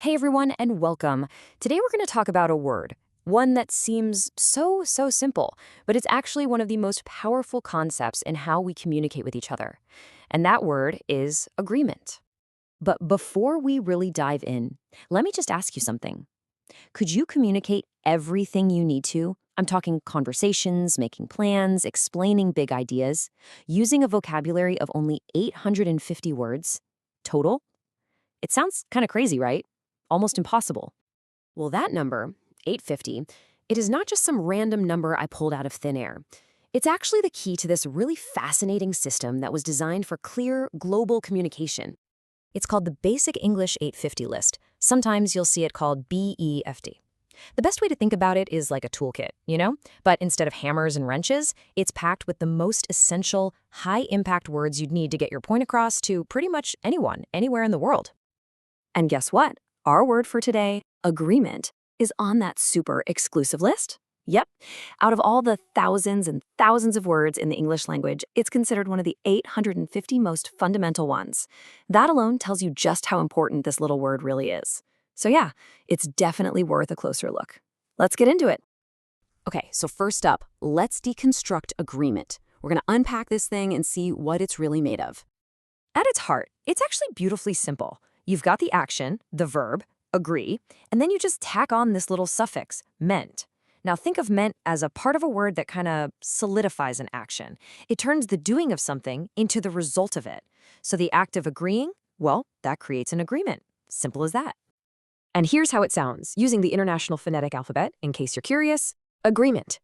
Hey everyone, and welcome. Today we're going to talk about a word, one that seems so simple, but it's actually one of the most powerful concepts in how we communicate with each other. And that word is agreement. But before we really dive in, let me just ask you something. Could you communicate everything you need to? I'm talking conversations, making plans, explaining big ideas, using a vocabulary of only 850 words total? It sounds kind of crazy, right? Almost impossible. Well, that number, 850, it is not just some random number I pulled out of thin air. It's actually the key to this really fascinating system that was designed for clear, global communication. It's called the Basic English 850 list. Sometimes you'll see it called BEFD. The best way to think about it is like a toolkit, But instead of hammers and wrenches, it's packed with the most essential, high-impact words you'd need to get your point across to pretty much anyone, anywhere in the world. And guess what? Our word for today, agreement, is on that super exclusive list. Yep. Out of all the thousands and thousands of words in the English language, it's considered one of the 850 most fundamental ones. That alone tells you just how important this little word really is. So yeah, it's definitely worth a closer look. Let's get into it. Okay, so first up, let's deconstruct agreement. We're going to unpack this thing and see what it's really made of. At its heart, it's actually beautifully simple. You've got the action, the verb, agree, and then you just tack on this little suffix, ment. Now think of ment as a part of a word that kind of solidifies an action. It turns the doing of something into the result of it. So the act of agreeing, well, that creates an agreement. Simple as that. And here's how it sounds, using the International Phonetic Alphabet, in case you're curious. Agreement.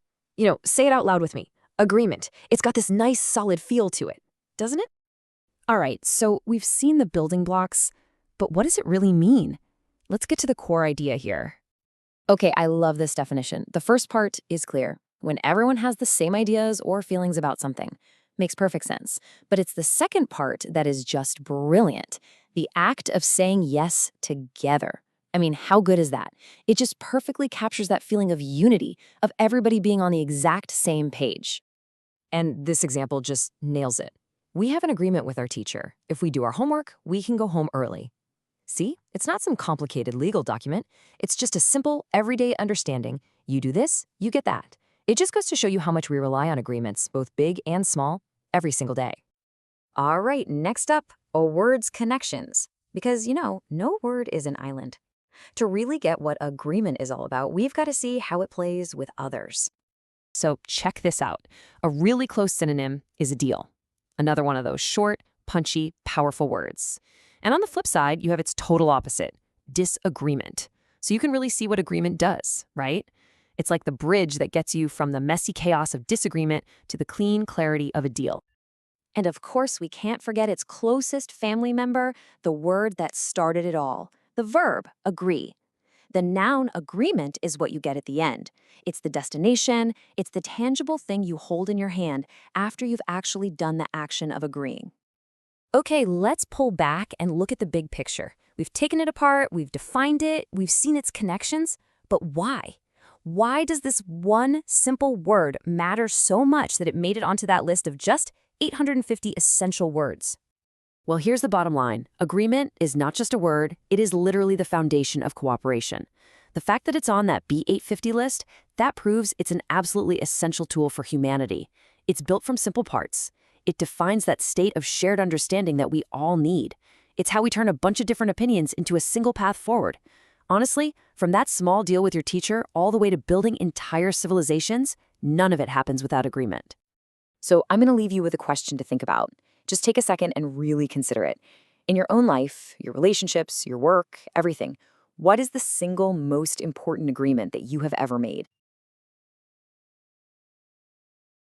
Say it out loud with me. Agreement. It's got this nice, solid feel to it, doesn't it? All right, so we've seen the building blocks, but what does it really mean? Let's get to the core idea here. Okay, I love this definition. The first part is clear. When everyone has the same ideas or feelings about something. Makes perfect sense. But it's the second part that is just brilliant. The act of saying yes together. I mean, how good is that? It just perfectly captures that feeling of unity, of everybody being on the exact same page. And this example just nails it. We have an agreement with our teacher. If we do our homework, we can go home early. See, it's not some complicated legal document. It's just a simple, everyday understanding. You do this, you get that. It just goes to show you how much we rely on agreements, both big and small, every single day. All right, next up, a word's connections. Because, no word is an island. To really get what agreement is all about, we've got to see how it plays with others. So check this out. A really close synonym is a deal. Another one of those short, punchy, powerful words. And on the flip side, you have its total opposite, disagreement. So you can really see what agreement does, right? It's like the bridge that gets you from the messy chaos of disagreement to the clean clarity of a deal. And of course, we can't forget its closest family member, the word that started it all, the verb, agree. The noun agreement is what you get at the end. It's the destination, it's the tangible thing you hold in your hand after you've actually done the action of agreeing. Okay, let's pull back and look at the big picture. We've taken it apart, we've defined it, we've seen its connections, but why? Why does this one simple word matter so much that it made it onto that list of just 850 essential words? Well, here's the bottom line. Agreement is not just a word, it is literally the foundation of cooperation. The fact that it's on that B850 list, that proves it's an absolutely essential tool for humanity. It's built from simple parts. It defines that state of shared understanding that we all need. It's how we turn a bunch of different opinions into a single path forward. Honestly, from that small deal with your teacher all the way to building entire civilizations, none of it happens without agreement. So I'm going to leave you with a question to think about. Just take a second and really consider it. In your own life, your relationships, your work, everything, what is the single most important agreement that you have ever made?